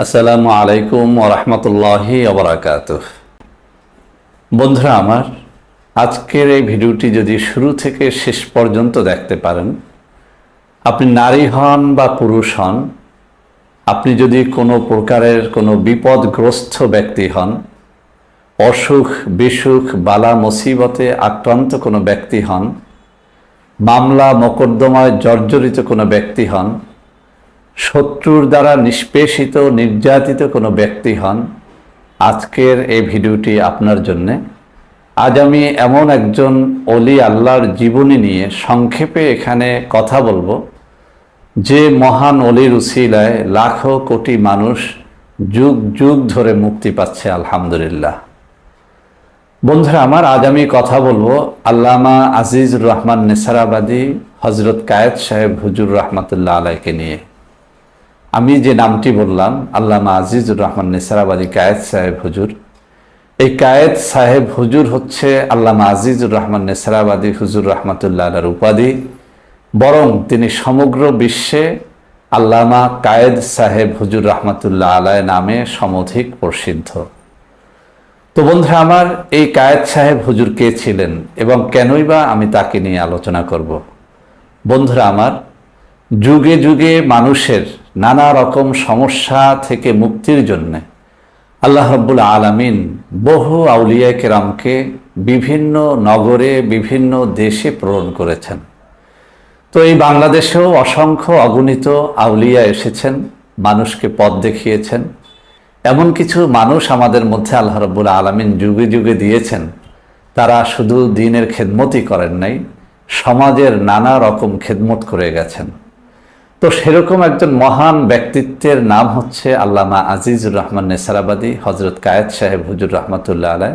আসসালামু আলাইকুম ওয়া রাহমাতুল্লাহি ওয়া বারাকাতুহু। বন্ধুরা আমার, আজকের এই ভিডিওটি যদি শুরু থেকে শেষ পর্যন্ত দেখতে পারেন, আপনি নারী হন বা পুরুষ হন, আপনি যদি কোনো প্রকারের কোনো বিপদগ্রস্ত ব্যক্তি হন, অসুখ বিসুখ বালা মুসিবতে আক্রান্ত কোনো ব্যক্তি হন, মামলা মোকদ্দমায় জর্জরিত কোনো ব্যক্তি হন, শত্রুর দ্বারা নিষ্পেষিত নির্যাতিত কোনো ব্যক্তি হন, আজকের এই ভিডিওটি আপনার জন্যে। আজ আমি এমন একজন অলি আল্লাহর জীবনী নিয়ে সংক্ষেপে এখানে কথা বলবো, যে মহান অলির উসিলায় লাখো কোটি মানুষ যুগ যুগ ধরে মুক্তি পাচ্ছে আলহামদুলিল্লাহ। বন্ধুরা আমার, আজ আমি কথা বলবো আল্লামা আজিজুর রহমান নেসারাবাদী হজরত কায়েদ সাহেব হুজুর রহমতুল্লাহ আলাইকে নিয়ে। আমি যে নামটি বললাম, আল্লামা আজিজুর রহমান নেসারাবাদী কায়েদ সাহেব হুজুর, এই কায়েদ সাহেব হুজুর হচ্ছে আল্লামা আজিজুর রহমান নেসারাবাদী হুজুর রহমতুল্লাহ আলার উপাধি, বরং তিনি সমগ্র বিশ্বে আল্লামা কায়েদ সাহেব হুজুর রহমতুল্লাহ আলাই নামে সমধিক প্রসিদ্ধ। তো বন্ধুরা আমার, এই কায়েদ সাহেব হুজুর কে ছিলেন এবং কেনই বা আমি তাকে নিয়ে আলোচনা করব? বন্ধুরা আমার, যুগে যুগে মানুষের নানা রকম সমস্যা থেকে মুক্তির জন্য আল্লাহ রাব্বুল আলামিন বহু আউলিয়া কেরামকে বিভিন্ন নগরে বিভিন্ন দেশে প্রেরণ করেছেন। তো এই বাংলাদেশেও অসংখ্য অগণিত আউলিয়া এসেছেন, মানুষকে পথ দেখিয়েছেন। এমন কিছু মানুষ আমাদের মধ্যে আল্লাহ রাব্বুল আলামিন যুগে যুগে দিয়েছেন, তারা শুধু দ্বীনের খেদমতই করেন নাই, সমাজের নানা রকম খেদমত করে গেছেন। তো সেরকম একজন মহান ব্যক্তিত্বের নাম হচ্ছে আল্লামা আজিজুর রহমান নেসারাবাদী হজরত কায়েদ সাহেব হুজুর রহমতুল্লাহ আলাই,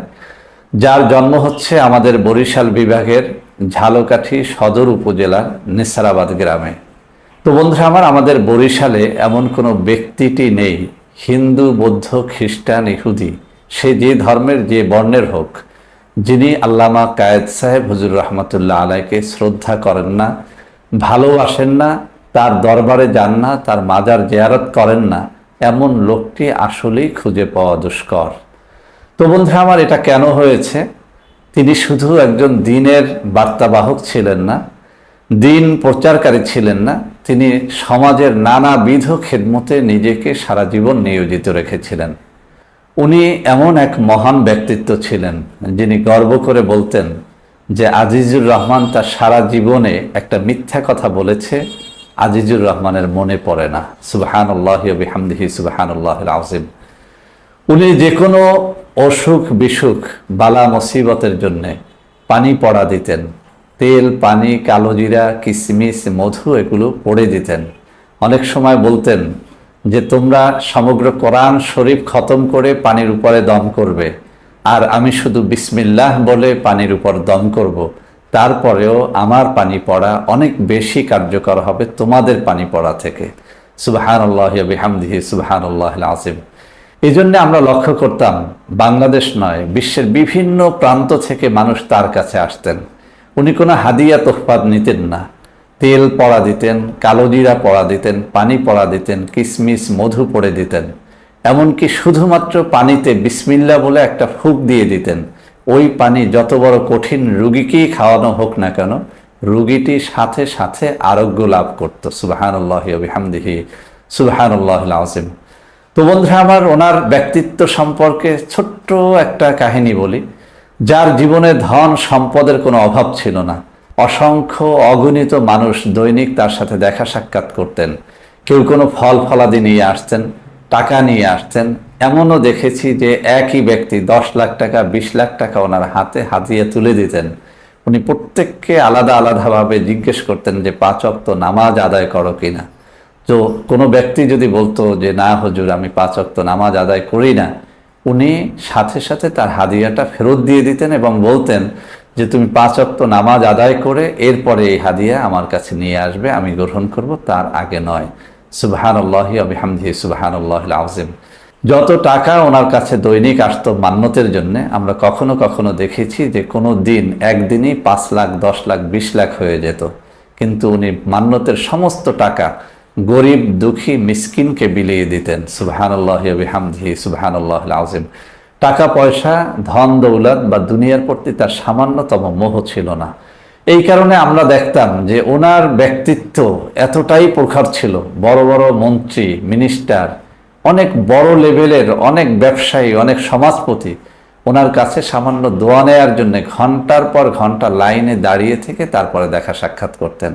যার জন্ম হচ্ছে আমাদের বরিশাল বিভাগের ঝালকাঠি সদর উপজেলার নেসারাবাদ গ্রামে। তো বন্ধুরা আমার, আমাদের বরিশালে এমন কোনো ব্যক্তিটি নেই, হিন্দু বৌদ্ধ খ্রিস্টান ইহুদি, সে যে ধর্মের যে বর্ণের হোক, যিনি আল্লামা কায়েদ সাহেব হুজুর রহমতুল্লাহ আলাইকে শ্রদ্ধা করেন না, ভালোবাসেন না, তার দরবারে যান না, তার মাজার জিয়ারত করেন না, এমন লোকটি আসলেই খুঁজে পাওয়া দুষ্কর। তো বন্ধুরা আমার, এটা কেন হয়েছে? তিনি শুধু একজন দ্বীনের বার্তাবাহক ছিলেন না, দ্বীন প্রচারকারী ছিলেন না, তিনি সমাজের নানাবিধ খেদমতে নিজেকে সারা জীবন নিয়োজিত রেখেছিলেন। উনি এমন এক মহান ব্যক্তিত্ব ছিলেন, যিনি গর্ব করে বলতেন যে আজিজুর রহমান তার সারা জীবনে একটা মিথ্যা কথা বলেছে, আজিজুর রহমানের মনে পড়ে না। সুবহানাল্লাহি ওয়া বিহামদিহি সুবহানাল্লাহিল আযীম। উনি যে কোনো অসুখ বিসুখ বালা মুসিবতের জন্যে পানি পড়া দিতেন, তেল পানি কালোজিরা কিশমিশ মধু এগুলো পড়ে দিতেন। অনেক সময় বলতেন যে তোমরা সমগ্র কোরআন শরীফ খতম করে পানির উপরে দম করবে, আর আমি শুধু বিসমিল্লাহ বলে পানির উপর দম করব, তারপরেও আমার পানি পড়া অনেক বেশি কার্যকর হবে তোমাদের পানি পড়া থেকে। সুবহানাল্লাহি ওয়া বিহামদিহি সুবহানাল্লাহিল আযীম। এই জন্য আমরা লক্ষ্য করতাম, বাংলাদেশ নয়, বিশ্বের বিভিন্ন প্রান্ত থেকে মানুষ তার কাছে আসতেন। উনি কোনো হাদিয়া তোহফা নিতেন না, তেল পড়া দিতেন, কালোজিরা পড়া দিতেন, পানি পড়া দিতেন, কিশমিশ মধু পড়ে দিতেন, এমনকি শুধুমাত্র পানিতে বিসমিল্লাহ বলে একটা ফুঁক দিয়ে দিতেন। ওই পানি যত বড় কঠিন রুগীকেই খাওয়ানো হোক না কেন, রুগীটি সাথে সাথে আরোগ্য লাভ করত। সুবহানাল্লাহি ওয়া বিহামদিহি সুবহানাল্লাহিল আযীম। তো বন্ধুরা আমার, ওনার ব্যক্তিত্ব সম্পর্কে ছোট্ট একটা কাহিনী বলি। যার জীবনে ধন সম্পদের কোনো অভাব ছিল না, অসংখ্য অগণিত মানুষ দৈনিক তার সাথে দেখা সাক্ষাৎ করতেন। কেউ কোনো ফল ফলাদি নিয়ে আসতেন, টাকা নিয়ে আসতেন। এমনও দেখেছি যে একই ব্যক্তি 10 লাখ টাকা 20 লাখ টাকা ওনার হাতে হাতিয়ে তুলে দিতেন। উনি প্রত্যেককে আলাদা আলাদাভাবে জিজ্ঞেস করতেন যে 5 ওয়াক্ত নামাজ আদায় করো কিনা। তো কোনো ব্যক্তি যদি বলতো যে না হুজুর আমি 5 ওয়াক্ত নামাজ আদায় করি না, উনি সাথে সাথে তার হাদিয়াটা ফেরত দিয়ে দিতেন এবং বলতেন যে তুমি 5 ওয়াক্ত নামাজ আদায় করে এরপরে এই হাদিয়া আমার কাছে নিয়ে আসবে, আমি গ্রহণ করব, তার আগে নয়। সুবহানাল্লাহি ওয়া বিহামদিহি সুবহানাল্লাহিল আযীম। যত টাকা ওনার কাছে দৈনিক আসতো মান্যতের জন্য, আমরা কখনো কখনো দেখেছি যে কোনো দিন একদিনই 5 লাখ 10 লাখ 20 লাখ হয়ে যেত, কিন্তু উনি মান্যতের সমস্ত টাকা গরিব দুঃখী মিসকিনকে বিলিয়ে দিতেন। সুবহানাল্লাহি ওয়া বিহামদিহি সুবহানাল্লাহিল আযীম। টাকা পয়সা, ধন দৌলত বা দুনিয়ার প্রতি তার সামান্যতম মোহ ছিল না। এই কারণে আমরা দেখতাম যে ওনার ব্যক্তিত্ব এতটাই প্রখর ছিল, বড় বড় মন্ত্রী, মিনিস্টার, অনেক বড় লেভেলের অনেক ব্যবসায়ী, অনেক সমাজপতি ওনার কাছে সামান্য দোয়া নেয়ার জন্য ঘন্টার পর ঘন্টা লাইনে দাঁড়িয়ে থেকে তারপরে দেখা সাক্ষাৎ করতেন।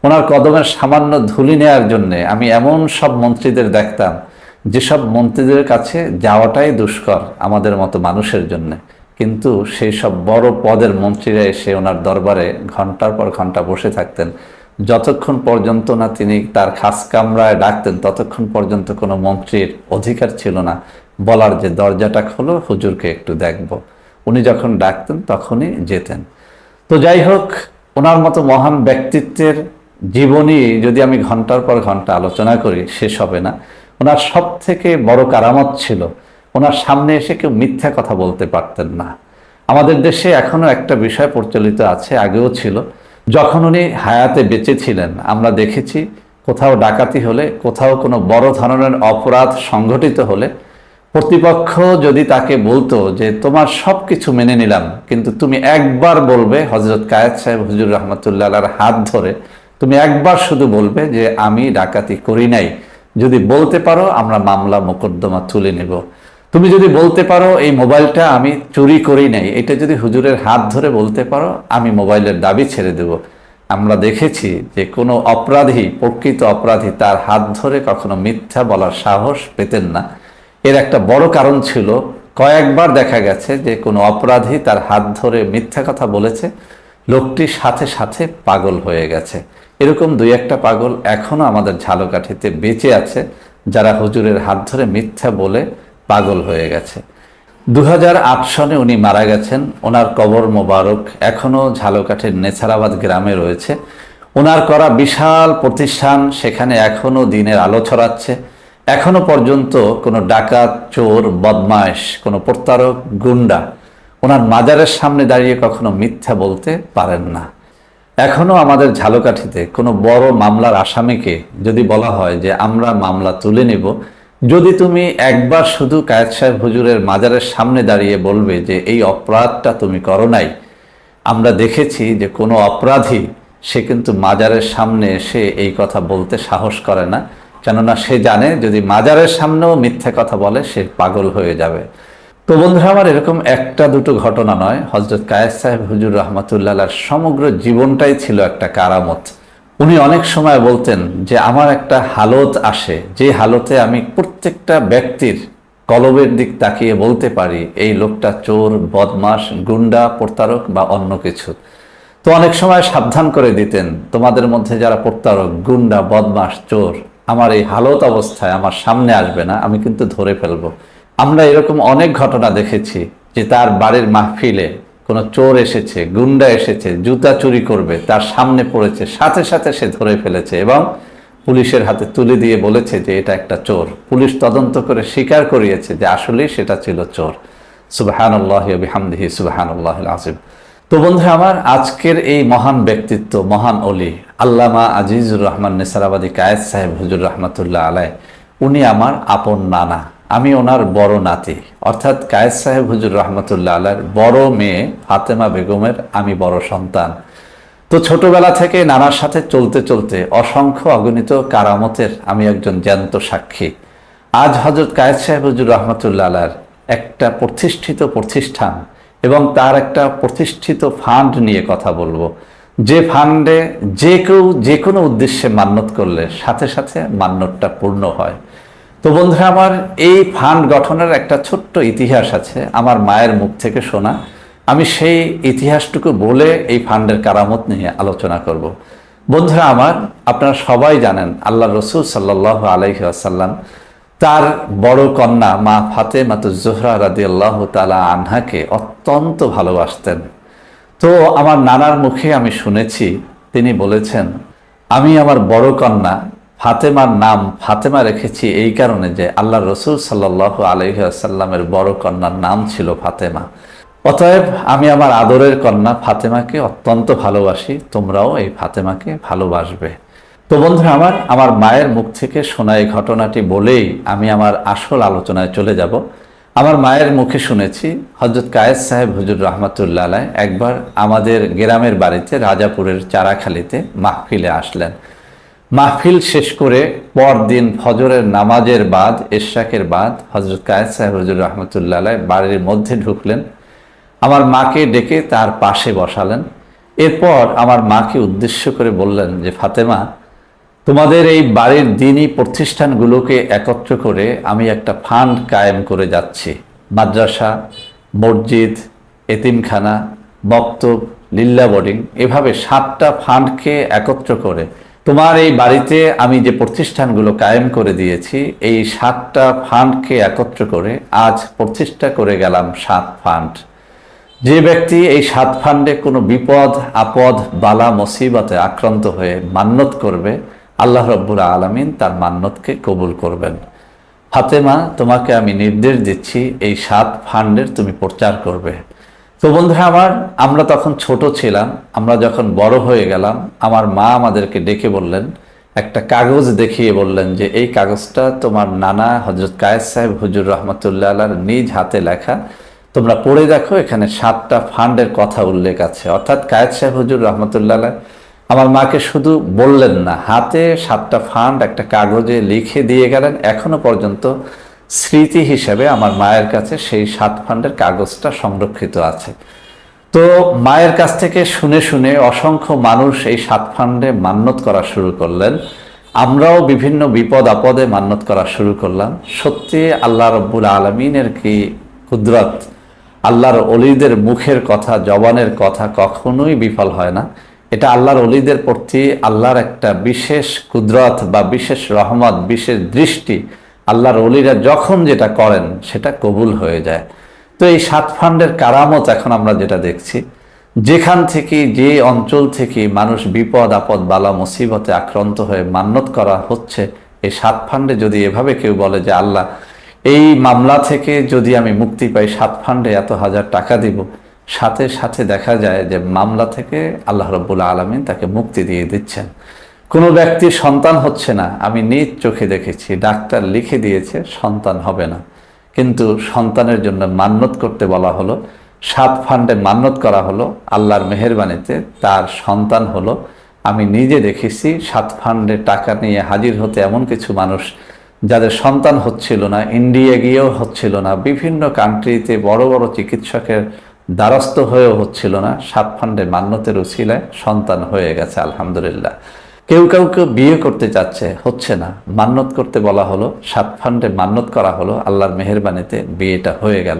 ওনার কদমের সামান্য ধুলি নেয়ার জন্য আমি এমন সব মন্ত্রীদের দেখতাম যেসব মন্ত্রীদের কাছে যাওয়াটাই দুষ্কর আমাদের মতো মানুষের জন্য, কিন্তু সেই সব বড় পদের মন্ত্রীরা এসে ওনার দরবারে ঘন্টার পর ঘন্টা বসে থাকতেন। যতক্ষণ পর্যন্ত না তিনি তার খাস কামরায় ডাকতেন ততক্ষণ পর্যন্ত কোনো মন্ত্রীর অধিকার ছিল না বলার যে দরজাটা খোলো, হুজুরকে একটু দেখব। উনি যখন ডাকতেন তখনই যেতেন। তো যাই হোক, ওনার মতো মহান ব্যক্তিত্বের জীবনী যদি আমি ঘন্টার পর ঘন্টা আলোচনা করি শেষ হবে না। ওনার সব থেকে বড় কারামত ছিল ওনার সামনে এসে কেউ মিথ্যা কথা বলতে পারতেন না। আমাদের দেশে এখনো একটা বিষয় প্রচলিত আছে, আগেও ছিল। যখন উনি হায়াতে বেঁচে ছিলেন আমরা দেখেছি কোথাও ডাকাতি হলে, কোথাও কোনো বড় ধরনের অপরাধ সংঘটিত হলে প্রতিপক্ষ যদি তাকে বলতো যে তোমার সব কিছু মেনে নিলাম, কিন্তু তুমি একবার বলবে, হযরত কায়েদ সাহেব হুজুর রহমতুল্লাহ আলাইহির হাত ধরে তুমি একবার শুধু বলবে যে আমি ডাকাতি করি নাই, যদি বলতে পারো আমরা মামলা মোকদ্দমা তুলে নেব। তুমি যদি বলতে পারো এই মোবাইলটা আমি চুরি করি নাই, এটা যদি হুজুরের হাত ধরে বলতে পারো আমি মোবাইলের দাবি ছেড়ে দেব। আমরা দেখেছি যে কোনো অপরাধী, প্রকৃত অপরাধী তার হাত ধরে কখনো মিথ্যা বলার সাহস পেতেন না। এর একটা বড় কারণ ছিল, কয়েকবার দেখা গেছে যে কোনো অপরাধী তার হাত ধরে মিথ্যা কথা বলেছে, লোকটি সাথে সাথে পাগল হয়ে গেছে। এরকম দুই একটা পাগল এখনো আমাদের ঝালকাঠিতে বেঁচে আছে, যারা হুজুরের হাত ধরে মিথ্যা বলে পাগল হয়ে গেছে। 2008 সনে উনি মারা গেছেন। ওনার কবর মোবারক এখনো ঝালকাঠির নেছারাবাদ গ্রামে রয়েছে। ওনার করা বিশাল প্রতিষ্ঠান সেখানে এখনো দিনের আলো ছড়াচ্ছে। এখনো পর্যন্ত কোনো ডাকাত, চোর, বদমাইশ, কোনো প্রতারক, গুন্ডা ওনার মাজারের সামনে দাঁড়িয়ে কখনো মিথ্যা বলতে পারেন না। এখনো আমাদের ঝালকাঠিতে কোনো বড় মামলার আসামিকে যদি বলা হয় যে আমরা মামলা তুলে নেব, যদি তুমি একবার শুধু কায়েদ সাহেব হুজুরের মাজারের সামনে দাঁড়িয়ে বলবে যে এই অপরাধটা তুমি করো নাই, আমরা দেখেছি যে কোনো অপরাধী সে কিন্তু মাজারের সামনে এসে এই কথা বলতে সাহস করে না, কেননা সে জানে যদি মাজারের সামনেও মিথ্যা কথা বলে সে পাগল হয়ে যাবে। তো বন্ধুরা আমার, এরকম একটা দুটো ঘটনা নয়, হযরত কায়েদ সাহেব হুজুর রহমতুল্লাহ আলাইহির সমগ্র জীবনটাই ছিল একটা কারামত। উনি অনেক সময় বলতেন যে আমার একটা হালত আসে, যে হালতে আমি প্রত্যেকটা ব্যক্তির কলবের দিক তাকিয়ে বলতে পারি এই লোকটা চোর, বদমাশ, গুন্ডা, প্রতারক বা অন্য কিছু। তো অনেক সময় সাবধান করে দিতেন, তোমাদের মধ্যে যারা প্রতারক, গুন্ডা, বদমাশ, চোর আমার এই হালত অবস্থায় আমার সামনে আসবে না, আমি কিন্তু ধরে ফেলবো। আমরা এরকম অনেক ঘটনা দেখেছি যে তার বাড়ির মাহফিলে কোনো চোর এসেছে, গুন্ডা এসেছে, জুতা চুরি করবে, তার সামনে পড়েছে, সাথে সাথে সে ধরে ফেলেছে এবং পুলিশের হাতে তুলে দিয়ে বলেছে যে এটা একটা চোর। পুলিশ তদন্ত করে স্বীকার করিয়েছে যে আসলেই সেটা ছিল চোর। সুবহানাল্লাহি ওয়া বিহামদিহি সুবহানাল্লাহিল আযীম। তো বন্ধুরা আমার, আজকের এই মহান ব্যক্তিত্ব, মহান ওলি আল্লামা আজিজুর রহমান নেছারাবাদী কায়েদ সাহেব হুজুর রহমতুল্লাহ আলাইহি, উনি আমার আপন নানা, আমি ওনার বড় নাতি, অর্থাৎ কায়েদ সাহেব হুজুর রহমতুল্লাহ আলাইহির বড় মেয়ে ফাতেমা বেগমের আমি বড় সন্তান। তো ছোটবেলা থেকে নানার সাথে চলতে চলতে অসংখ্য অগণিত কারামতের আমি একজন জ্যান্ত সাক্ষী। আজ হযরত কায়েদ সাহেব হুজুর রহমতুল্লাহ আলাইহির একটা প্রতিষ্ঠিত প্রতিষ্ঠান এবং তার একটা প্রতিষ্ঠিত ফান্ড নিয়ে কথা বলবো, যে ফান্ডে যে কেউ যে কোনো উদ্দেশ্যে মান্যত করলে সাথে সাথে মান্যতটা পূর্ণ হয়। তো বন্ধুরা আমার, এই ফান্ড গঠনের একটা ছোট্ট ইতিহাস আছে আমার মায়ের মুখ থেকে শোনা। আমি সেই ইতিহাসটুকু বলে এই ফান্ডের কারামত নিয়ে আলোচনা করব। বন্ধুরা আমার, আপনারা সবাই জানেন আল্লাহ রসুল সাল্লাল্লাহু আলাইহি ওয়াসাল্লাম তার বড় কন্যা মা ফাতেমাতুজ জোহরা রাদিয়াল্লাহু তাআলা আনহাকে অত্যন্ত ভালোবাসতেন। তো আমার নানার মুখে আমি শুনেছি তিনি বলেছেন, আমি আমার বড় কন্যা ফাতেমার নাম ফাতেমা রেখেছি এই কারণে যে আল্লাহ রসুল সাল্লাল্লাহু আলাইহি ওয়াসাল্লামের বড় কন্যার নাম ছিল ফাতেমা। অতএব আমি আমার আদরের কন্যা ফাতেমাকে অত্যন্ত ভালোবাসি, তোমরাও এই ফাতেমাকে ভালোবাসবে। তো বন্ধুরা আমার মায়ের মুখ থেকে শোনা এই ঘটনাটি বলেই আমি আমার আসল আলোচনায় চলে যাব। আমার মায়ের মুখে শুনেছি হযরত কায়েস সাহেব হুজুর রহমাতুল্লাহ আলাইহ একবার আমাদের গ্রামের বাড়িতে রাজাপুরের চারাখালীতে মাহফিলে আসলেন। মাহফিল শেষ করে পরদিন ফজরের নামাজের বাদ, ইশরাকের বাদ হযরত কায়েস সাহেব হুজুর রহমাতুল্লাহ আলাইহ বাড়ির মধ্যে ঢুকলেন, আমার মাকে ডেকে তার পাশে বসালেন। এরপর আমার মাকে উদ্দেশ্য করে বললেন যে, ফাতেমা, তোমাদের এই বাড়ির দ্বীনি প্রতিষ্ঠানগুলোকে একত্র করে আমি একটা ফান্ড কায়েম করে যাচ্ছি। মাদ্রাসা, মসজিদ, এতিমখানা, মক্তব, লিল্লা বোর্ডিং, এভাবে 7টা ফান্ডকে একত্র করে তোমার এই বাড়িতে আমি যে প্রতিষ্ঠানগুলো কায়েম করে দিয়েছি, এই 7টা ফান্ডকে একত্র করে আজ প্রতিষ্ঠা করে গেলাম 7 ফান্ড। যে ব্যক্তি এই 7 ফান্ডে কোনো বিপদ আপদ বালা মুসিবতে আক্রান্ত হয়ে মান্যত করবে, আল্লাহ রাব্বুল আলামিন তার মান্যতকে কবুল করবেন। ফাতেমা, তোমাকে আমি নির্দেশ দিচ্ছি এই 7 ফান্ডের তুমি প্রচার করবে। তো বন্ধুরা আমরা তখন ছোট ছিলাম। আমরা যখন বড় হয়ে গেলাম, আমার মা আমাদেরকে ডেকে বললেন, একটা কাগজ দেখিয়ে বললেন যে এই কাগজটা তোমার নানা হযরত কায়েস সাহেব হুজুর রহমাতুল্লাহ আলাইহির নিজ হাতে লেখা, তোমরা পড়ে দেখো, এখানে 7টা ফান্ডের কথা উল্লেখ আছে। অর্থাৎ কায়েস সাহেব হুজুর রহমাতুল্লাহ আলাইহ আমার মাকে শুধু বললেন না, হাতে 7টা ফান্ড একটা কাগজে লিখে দিয়ে গেলেন। এখনো পর্যন্ত স্মৃতি হিসেবে আমার মায়ের কাছে সেই 7 ফান্ডের কাগজটা সংরক্ষিত আছে। তো মায়ের কাছ থেকে শুনে শুনে অসংখ্য মানুষ এই 7 ফান্ডে মান্যত করা শুরু করলেন। আমরাও বিভিন্ন বিপদ আপদে মান্যত করা শুরু করলাম। সত্যি আল্লাহ রাব্বুল আলামিনের কি কুদরত! আল্লাহর ওলিদের মুখের কথা, জবানের কথা কখনোই বিফল হয় না। এটা আল্লাহর ওলিদের প্রতি আল্লাহর একটা বিশেষ কুদরত বা বিশেষ রহমত, বিশেষ দৃষ্টি। আল্লাহর ওলিরা যখন যেটা করেন সেটা কবুল হয়ে যায়। তো এই 7 ফান্ডের কারামত এখন আমরা যেটা দেখছি, যেখান থেকে, যে অঞ্চল থেকে মানুষ বিপদ আপদ বালা মুসিবতে আক্রান্ত হয়ে মান্যত করা হচ্ছে, এই 7 ফান্ডে যদি এভাবে কেউ বলে যে আল্লাহ, এই মামলা থেকে যদি আমি মুক্তি পাই, 7 ফান্ডে এত হাজার টাকা দিব, সাথে সাথে দেখা যায় যে মামলা থেকে আল্লাহ রাব্বুল আলামিন তাকে মুক্তি দিয়ে দিচ্ছেন। কোনো ব্যক্তির সন্তান হচ্ছে না, আমি নিজ চোখে দেখেছি, ডাক্তার লিখে দিয়েছে সন্তান হবে না, কিন্তু সন্তানের জন্য মান্যত করতে বলা হলো, 7 ফান্ডে মান্যত করা হলো, আল্লাহর মেহেরবানিতে তার সন্তান হলো। আমি নিজে দেখেছি 7 ফান্ডে টাকা নিয়ে হাজির হতে এমন কিছু মানুষ যাদের সন্তান হচ্ছিল না, ইন্ডিয়া গিয়েও হচ্ছিল না, বিভিন্ন কান্ট্রিতে বড় বড় চিকিৎসকের দ্বারস্থ হয়েও হচ্ছিল না, 7 ফান্ডে মান্যতের উসিলায় সন্তান হয়ে গেছে আলহামদুলিল্লাহ। কেউ কাউকে বিয়ে করতে চাচ্ছে, হচ্ছে না, মান্যত করতে বলা হলো, 7 ফান্ডে মান্যত করা হলো, আল্লাহর মেহেরবানিতে বিয়েটা হয়ে গেল।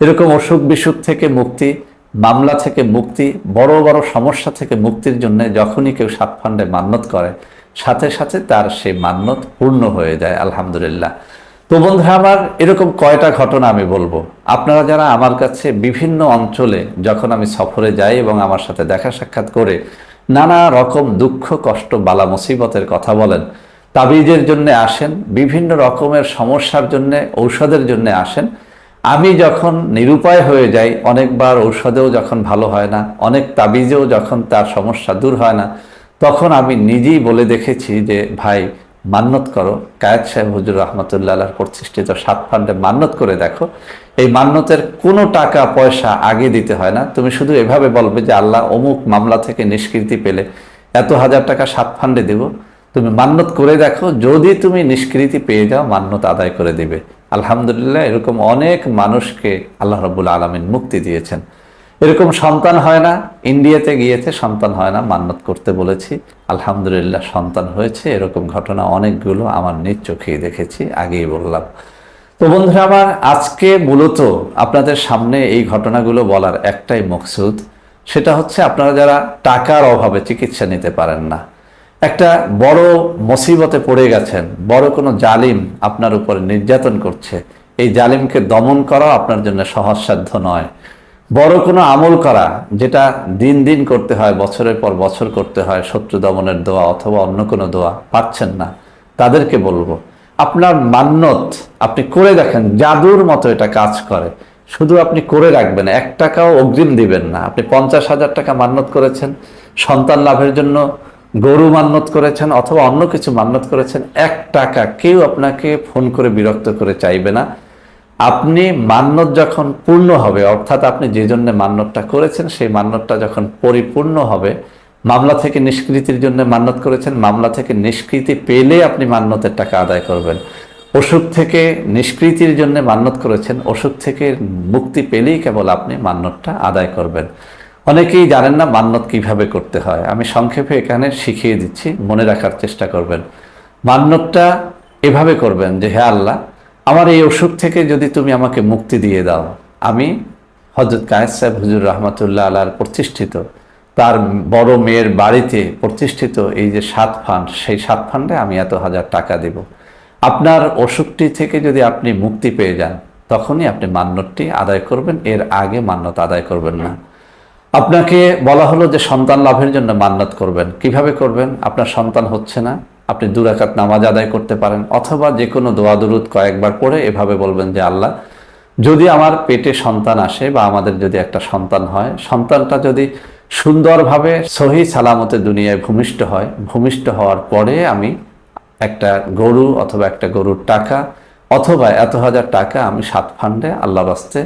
এরকম অসুখ বিসুখ থেকে মুক্তি, মামলা থেকে মুক্তি, বড় বড় সমস্যা থেকে মুক্তির জন্য যখনই কেউ 7 ফান্ডে মান্যত করে, সাথে সাথে তার সেই মান্যত পূর্ণ হয়ে যায় আলহামদুলিল্লাহ। তো বন্ধুরা এরকম কয়টা ঘটনা আমি বলবো। আপনারা যারা আমার কাছে বিভিন্ন অঞ্চলে যখন আমি সফরে যাই এবং আমার সাথে দেখা সাক্ষাৎ করে নানা রকম দুঃখ কষ্ট বালা মুসিবতের কথা বলেন, তাবিজের জন্য আসেন, বিভিন্ন রকমের সমস্যার জন্য ঔষধের জন্য আসেন, আমি যখন নিরুপায় হয়ে যাই, অনেকবার ঔষধেও যখন ভালো হয় না, অনেক তাবিজেও যখন তার সমস্যা দূর হয় না, তখন আমি নিজেই বলে দেখেছি যে ভাই, মান্যত করো, কায়েস সাহেব হুজুর রহমাতুল্লাহ আলাইহির প্রতিষ্ঠিত 7 ফান্ডে মান্যত করে দেখো। এই মান্যতের কোনো টাকা পয়সা আগে দিতে হয় না। তুমি শুধু এভাবে বলবে যে আল্লাহ, অমুক মামলা থেকে নিষ্কৃতি পেলে এত হাজার টাকা 7 ফান্ডে দেব, তুমি মান্যত করে দেখো, যদি তুমি নিষ্কৃতি পেয়ে যাও মান্যত আদায় করে দিবে। আলহামদুলিল্লাহ, এরকম অনেক মানুষকে আল্লাহ রাব্বুল আলামিন মুক্তি দিয়েছেন। এরকম সন্তান হয় না, ইন্ডিয়াতে গিয়েছে সন্তান হয় না, মান্যত করতে বলেছি, আলহামদুলিল্লাহ সন্তান হয়েছে। এরকম ঘটনা অনেকগুলো আমার নিজ চোখেই দেখেছি, আগেই বললাম। তো বন্ধুরা আজকে মূলত আপনাদের সামনে এই ঘটনাগুলো বলার একটাই মকসুদ, সেটা হচ্ছে আপনারা যারা টাকার অভাবে চিকিৎসা নিতে পারেন না, একটা বড় মুসিবতে পড়ে গেছেন, বড় কোনো জালিম আপনার উপর নির্যাতন করছে, এই জালিমকে দমন করা আপনার জন্য সহজসাধ্য নয়। বড় কোনো আমল করা, যেটা দিন দিন করতে হয়, বছরের পর বছর করতে হয়, শত্রু দমনের দোয়া অথবা অন্য কোনো দোয়া, পাচ্ছেন না, তাদেরকে বলবো আপনার মান্যত আপনি করে দেখেন, জাদুর মতো এটা কাজ করে। শুধু আপনি করে রাখবেন, 1 টাকাও অগ্রিম দিবেন না। আপনি 50,000 টাকা মান্যত করেছেন, সন্তান লাভের জন্য গরু মান্যত করেছেন অথবা অন্য কিছু মান্যত করেছেন, 1 টাকা কেউ আপনাকে ফোন করে বিরক্ত করে চাইবে না। আপনি মান্যত যখন পূর্ণ হবে, অর্থাৎ আপনি যে জন্য মান্যতটা করেছেন সেই মান্যতটা যখন পরিপূর্ণ হবে, মামলা থেকে নিষ্কৃতির জন্য মান্যত করেছেন, মামলা থেকে নিষ্কৃতি পেলে আপনি মান্যতের টাকা আদায় করবেন। অসুখ থেকে নিষ্কৃতির জন্য মান্যত করেছেন, অসুখ থেকে মুক্তি পেলেই কেবল আপনি মান্যতটা আদায় করবেন। অনেকেই জানেন না মান্যত কিভাবে করতে হয়, আমি সংক্ষেপে এখানে শিখিয়ে দিচ্ছি, মনে রাখার চেষ্টা করবেন। মান্যতটা এভাবে করবেন যে, হে আল্লাহ, আমার এই অসুখ থেকে যদি তুমি আমাকে মুক্তি দিয়ে দাও, আমি হযরত কায়েস সাহেব হুজুর রহমাতুল্লাহ আলাইহির প্রতিষ্ঠিত, তার বড় মেয়ের বাড়িতে প্রতিষ্ঠিত এই যে 7 ফান্ড, সেই 7 ফান্ডে আমি এত হাজার টাকা দেব। আপনার অসুখটি থেকে যদি আপনি মুক্তি পেয়ে যান, তখনই আপনি মান্যতটি আদায় করবেন, এর আগে মান্যত আদায় করবেন না। আপনাকে বলা হলো যে সন্তান লাভের জন্য মান্যত করবেন। কিভাবে করবেন? আপনার সন্তান হচ্ছে না, আপনি 2 রাকাত নামাজ আদায় করতে পারেন, অথবা যে কোনো দোয়া দুরুদ কয়েকবার পড়ে এভাবে বলবেন যে, আল্লাহ, যদি আমার পেটে সন্তান আসে বা আমাদের যদি একটা সন্তান হয়, সন্তানটা যদি সুন্দরভাবে সহি সালামতে দুনিয়ায় ভূমিষ্ঠ হয়, ভূমিষ্ঠ হওয়ার পরে আমি একটা গরু অথবা একটা গরুর টাকা অথবা এত হাজার টাকা আমি 7 ফান্ডে আল্লাহর রাস্তে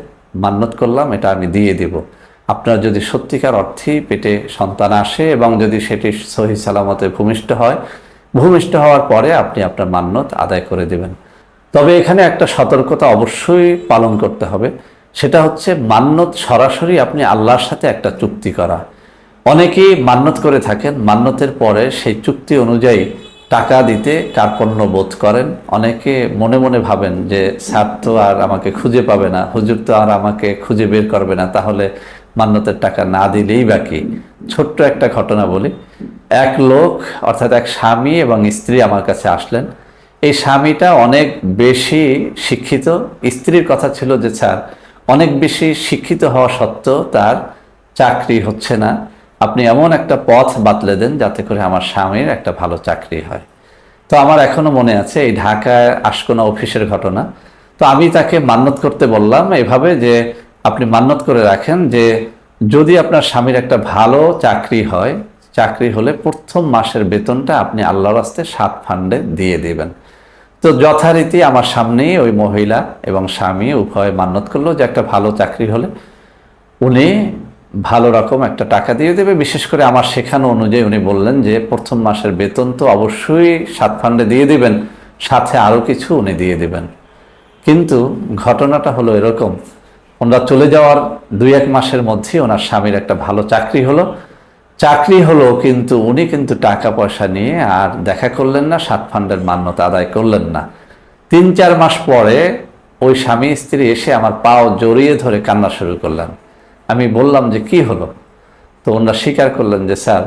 মান্যত করলাম, এটা আমি দিয়ে দেব। আপনার যদি সত্যিকার অর্থেই পেটে সন্তান আসে এবং যদি সেটি সহি সালামতে ভূমিষ্ঠ হয়, ভূমিষ্ঠ হওয়ার পরে আপনি আপনার মান্যত আদায় করে দেবেন। তবে এখানে একটা সতর্কতা অবশ্যই পালন করতে হবে, সেটা হচ্ছে মান্যত সরাসরি আপনি আল্লাহর সাথে একটা চুক্তি করা। অনেকেই মান্যত করে থাকেন, মান্যতের পরে সেই চুক্তি অনুযায়ী টাকা দিতে কার্পণ্য বোধ করেন। অনেকে মনে মনে ভাবেন যে, স্যার তো আর আমাকে খুঁজে পাবে না, হুজুর তো আর আমাকে খুঁজে বের করবে না, তাহলে মান্যতের টাকা না দিলেই বাকি। ছোট্ট একটা ঘটনা বলি। এক লোক, অর্থাৎ এক স্বামী এবং স্ত্রী আমার কাছে আসলেন। এই স্বামীটা অনেক বেশি শিক্ষিত, স্ত্রীর কথা ছিল যে, স্যার, অনেক বেশি শিক্ষিত হওয়া সত্ত্বেও তার চাকরি হচ্ছে না, আপনি এমন একটা পথ বাতলে দেন যাতে করে আমার স্বামীর একটা ভালো চাকরি হয়। তো আমার এখনো মনে আছে এই ঢাকায় আশকোনা অফিসের ঘটনা। তো আমি তাকে মান্যত করতে বললাম এভাবে যে, আপনি মান্যত করে রাখেন যে যদি আপনার স্বামীর একটা ভালো চাকরি হয়, চাকরি হলে প্রথম মাসের বেতনটা আপনি আল্লাহর রাস্তে 7 ফান্ডে দিয়ে দেবেন। তো যথারীতি আমার সামনেই ওই মহিলা এবং স্বামী উভয় মান্যত করলো যে একটা ভালো চাকরি হলে উনি ভালো রকম একটা টাকা দিয়ে দেবে। বিশেষ করে আমার শেখানো অনুযায়ী উনি বললেন যে, প্রথম মাসের বেতন তো অবশ্যই 7 ফান্ডে দিয়ে দিবেন, সাথে আরও কিছু উনি দিয়ে দিবেন। কিন্তু ঘটনাটা হলো এরকম, ওনারা চলে যাওয়ার 2-1 মাসের মধ্যেই ওনার স্বামীর একটা ভালো চাকরি হলো, কিন্তু উনি কিন্তু টাকা পয়সা নিয়ে আর দেখা করলেন না, 7 ফান্ডের মান্যতা আদায় করলেন না। 3-4 মাস পরে ওই স্বামী স্ত্রী এসে আমার পাও জড়িয়ে ধরে কান্না শুরু করলেন। আমি বললাম যে, কি হলো? তো ওনারা স্বীকার করলেন যে, স্যার,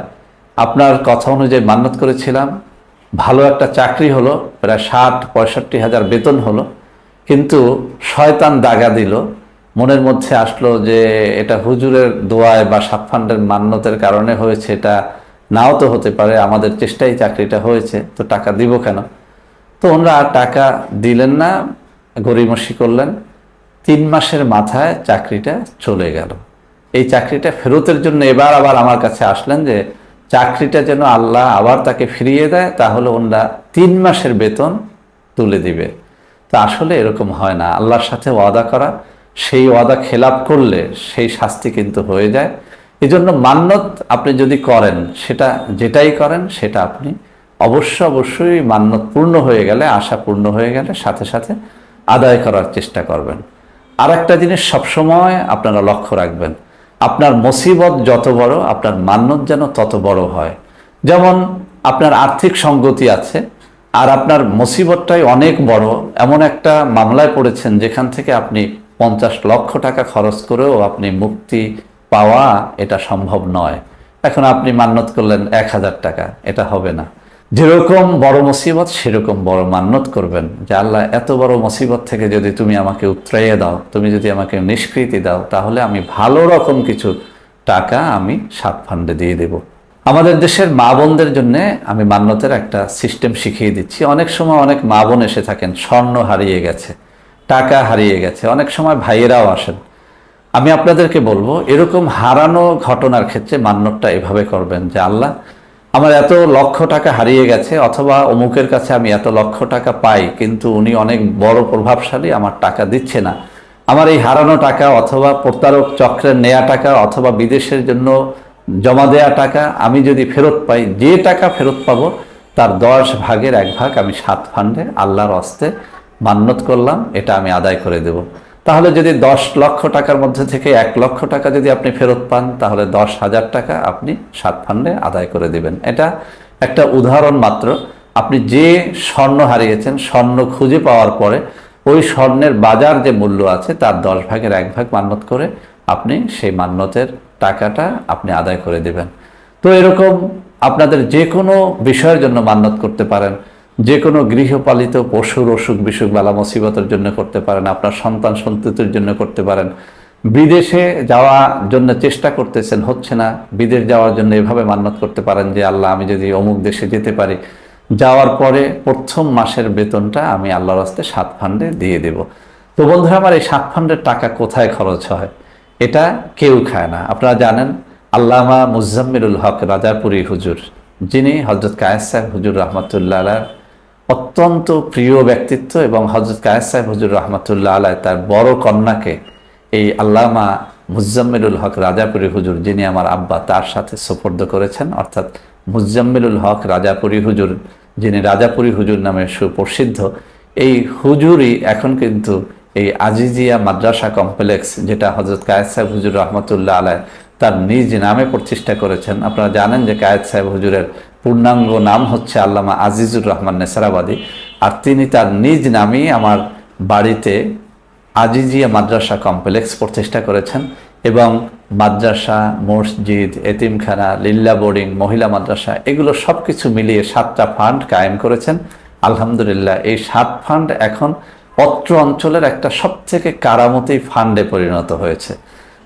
আপনার কথা অনুযায়ী মান্যত করেছিলাম, ভালো একটা চাকরি হলো, প্রায় 60-65 হাজার বেতন হলো, কিন্তু শয়তান দাগা দিল, মনের মধ্যে আসলো যে এটা হুজুরের দোয়ায় বা 7 ফান্ডের মান্যতের কারণে হয়েছে, এটা নাও তো হতে পারে, আমাদের চেষ্টায় চাকরিটা হয়েছে, তো টাকা দিব কেন? তো ওনারা আর টাকা দিলেন না, গড়িমসি করলেন। 3 মাসের মাথায় চাকরিটা চলে গেল। এই চাকরিটা ফেরতের জন্য এবার আবার আমার কাছে আসলেন যে চাকরিটা যেন আল্লাহ আবার তাকে ফিরিয়ে দেয়, তাহলে ওনারা 3 মাসের বেতন তুলে দিবে। তো আসলে এরকম হয় না। আল্লাহর সাথে ওয়াদা করা, সেই ওয়াদা খেলাপ করলে সেই শাস্তি কিন্তু হয়ে যায়। এই জন্য মান্যত আপনি যদি করেন, সেটা যেটাই করেন সেটা আপনি অবশ্যই মান্যত পূর্ণ হয়ে গেলে, আশা পূর্ণ হয়ে গেলে সাথে সাথে আদায় করার চেষ্টা করবেন। আর একটা জিনিস সবসময় আপনারা লক্ষ্য রাখবেন, আপনার মুসিবত যত বড়, আপনার মান্যত যেন তত বড় হয়। যেমন আপনার আর্থিক সঙ্গতি আছে আর আপনার মুসিবতটাই অনেক বড়, এমন একটা মামলায় পড়েছেন যেখান থেকে আপনি 50 লক্ষ টাকা খরচ করেও আপনি মুক্তি পাওয়া এটা সম্ভব নয়। এখন আপনি মান্যত করলেন 1000 টাকা, এটা হবে না। যেরকম বড় মুসিবত সেরকম বড় মান্যত করবেন যে, আল্লাহ, এত বড় মুসিবত থেকে যদি তুমি আমাকে উতরাইয়ে দাও, তুমি যদি আমাকে নিষ্কৃতি দাও, তাহলে আমি ভালো রকম কিছু টাকা আমি 7 ফান্ডে দিয়ে দেব। আমাদের দেশের মা বোনদের জন্য আমি মান্যতের একটা সিস্টেম শিখিয়ে দিচ্ছি। অনেক সময় অনেক মা বোন এসে থাকেন, স্বর্ণ হারিয়ে গেছে, টাকা হারিয়ে গেছে, অনেক সময় ভাইয়েরাও আসেন। আমি আপনাদেরকে বলবো, এরকম হারানো ঘটনার ক্ষেত্রে মান্যতটা এভাবে করবেন যে, আল্লাহ, আমার এত লক্ষ টাকা হারিয়ে গেছে, অথবা অমুকের কাছে আমি এত লক্ষ টাকা পাই কিন্তু উনি অনেক বড় প্রভাবশালী, আমার টাকা দিচ্ছে না। আমার এই হারানো টাকা অথবা প্রতারক চক্রের নেয়া টাকা অথবা বিদেশের জন্য জমা দেয়া টাকা আমি যদি ফেরত পাই, যে টাকা ফেরত পাবো তার 10 ভাগের 1 ভাগ আমি 7 ফান্ডে আল্লাহর হস্তে মান্যত করলাম, এটা আমি আদায় করে দেব। তাহলে যদি 10 লক্ষ টাকার মধ্যে থেকে 1 লক্ষ টাকা যদি আপনি ফেরত পান, তাহলে 10,000 টাকা আপনি 7 ফান্ডে আদায় করে দিবেন। এটা একটা উদাহরণ মাত্র। আপনি যে স্বর্ণ হারিয়েছেন, স্বর্ণ খুঁজে পাওয়ার পরে ওই স্বর্ণের বাজার যে মূল্য আছে তার 10 ভাগের 1 ভাগ মান্যত করে আপনি সেই মান্যতের টাকাটা আপনি আদায় করে দেবেন। তো এরকম আপনাদের যে কোনো বিষয়ের জন্য মান্যত করতে পারেন, যে কোনো গৃহপালিত পশুর অসুখ বিসুখ বালা মুসিবতের জন্য করতে পারেন, আপনার সন্তান সন্ততির জন্য করতে পারেন। বিদেশে যাওয়ার জন্য চেষ্টা করতেছেন, হচ্ছে না, বিদেশ যাওয়ার জন্য এভাবে মান্যত করতে পারেন যে আল্লাহ আমি যদি অমুক দেশে যেতে পারি, যাওয়ার পরে প্রথম মাসের বেতনটা আমি আল্লাহর হস্তে 7 ফান্ডে দিয়ে দেব। তো বন্ধুরা আমার, এই 7 ফান্ডের টাকা কোথায় খরচ হয়? এটা কেউ খায় না। আপনারা জানেন আল্লামা মুজাম্মিলুল হক রাজাপুরী হুজুর, যিনি হযরত কায়েস সাহেব হুজুর রহমতুল্লাহ আলাইহির অত্যন্ত প্রিয় ব্যক্তিত্ব, এবং হযরত কায়েস সাহেব হুজুর রহমতুল্লাহ আলাইহ তার বড় কন্যাকে এই আল্লামা মুজাম্মিলুল হক রাজাপুরী হুজুর, যিনি আমার আব্বা, তার সাথে সুপর্দ করেছেন। অর্থাৎ মুজাম্মিলুল হক রাজাপুরী হুজুর, যিনি রাজাপুরী হুজুর নামে সুপ্রসিদ্ধ, এই হুজুরই এখন কিন্তু এই আজিজিয়া মাদ্রাসা কমপ্লেক্স, যেটা হযরত কায়েস সাহেব হুজুর রহমতুল্লাহ আলাইহ তার নিজ নামে প্রতিষ্ঠা করেছেন। আপনারা জানেন যে কায়েস সাহেব হুজুরের পূর্ণাঙ্গ নাম হচ্ছে আল্লামা আজিজুর রহমান নেসারাবাদী, আর তিনি তার নিজ নামেই আমার বাড়িতে আজিজিয়া মাদ্রাসা কমপ্লেক্স প্রতিষ্ঠা করেছেন, এবং মাদ্রাসা, মসজিদ, এতিমখানা, লিল্লা বোর্ডিং, মহিলা মাদ্রাসা, এগুলো সব কিছু মিলিয়ে 7টা ফান্ড কায়েম করেছেন। আলহামদুলিল্লাহ, এই 7 ফান্ড এখন অত্র অঞ্চলের একটা সবথেকে কারামতি ফান্ডে পরিণত হয়েছে।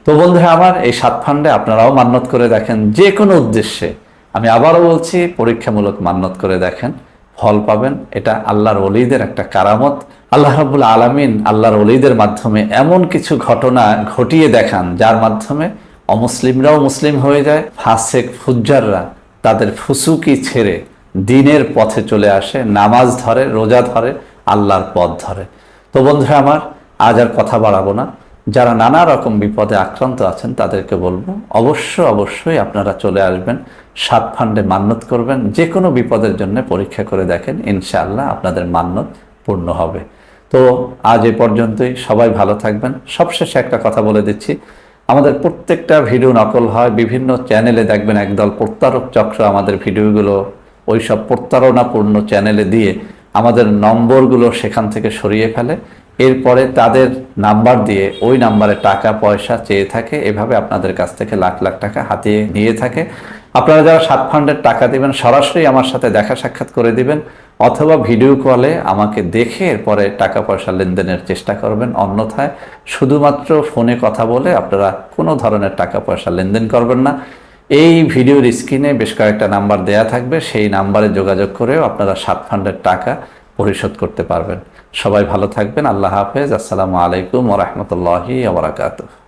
তো বন্ধুরা আমার, এই 7 ফান্ডে আপনারাও মান্যত করে দেখেন, যে কোনো উদ্দেশ্যে। আমি আবারও বলছি, পরীক্ষামূলক মান্যত করে দেখেন, ফল পাবেন। এটা আল্লাহর ওলিদের একটা কারামত। আল্লাহ রাব্বুল আলামিন আল্লাহর ওলিদের মাধ্যমে এমন কিছু ঘটনা ঘটিয়ে দেখান, যার মাধ্যমে অমুসলিমরাও মুসলিম হয়ে যায়, ফাসেক ফুজ্জাররা তাদের ফুসুকি ছেড়ে দ্বীনের পথে চলে আসে, নামাজ ধরে, রোজা ধরে, আল্লাহর পথ ধরে। তো বন্ধুরা আমার, আজ আর কথা বাড়াবো না। যারা নানা রকম বিপদে আক্রান্ত আছেন তাদেরকে বলবো, অবশ্যই আপনারা চলে আসবেন, 7 ফান্ডে মান্যত করবেন। যে কোনো বিপদের জন্য পরীক্ষা করে দেখেন, ইনশাআল্লাহ আপনাদের মান্যত পূর্ণ হবে। তো আজ এ পর্যন্তই, সবাই ভালো থাকবেন। সবশেষে একটা কথা বলে দিচ্ছি, আমাদের প্রত্যেকটা ভিডিও নকল হয়, বিভিন্ন চ্যানেলে দেখবেন একদল প্রতারক চক্র আমাদের ভিডিওগুলো ওইসব প্রতারণাপূর্ণ চ্যানেলে দিয়ে আমাদের নম্বরগুলো সেখান থেকে সরিয়ে ফেলে, এরপরে তাদের নাম্বার দিয়ে ওই নাম্বারে টাকা পয়সা চেয়ে থাকে, এভাবে আপনাদের কাছ থেকে লাখ লাখ টাকা হাতিয়ে নিয়ে থাকে। আপনারা যারা 7 ফান্ডের টাকা দিবেন, সরাসরি আমার সাথে দেখা সাক্ষাৎ করে দিবেন, অথবা ভিডিও কলে আমাকে দেখে এরপরে টাকা পয়সা লেনদেনের চেষ্টা করবেন। অন্যথায় শুধুমাত্র ফোনে কথা বলে আপনারা কোনো ধরনের টাকা পয়সা লেনদেন করবেন না। এই ভিডিওর স্ক্রিনে বেশ কয়েকটা নাম্বার দেয়া থাকবে, সেই নাম্বারে যোগাযোগ করেও আপনারা 7 ফান্ডের টাকা পরিশোধ করতে পারবেন। সবাই ভালো থাকবেন। আল্লাহ হাফেজ। আসসালামু আলাইকুম ওয়া রাহমাতুল্লাহি ওয়া বারাকাতুহু।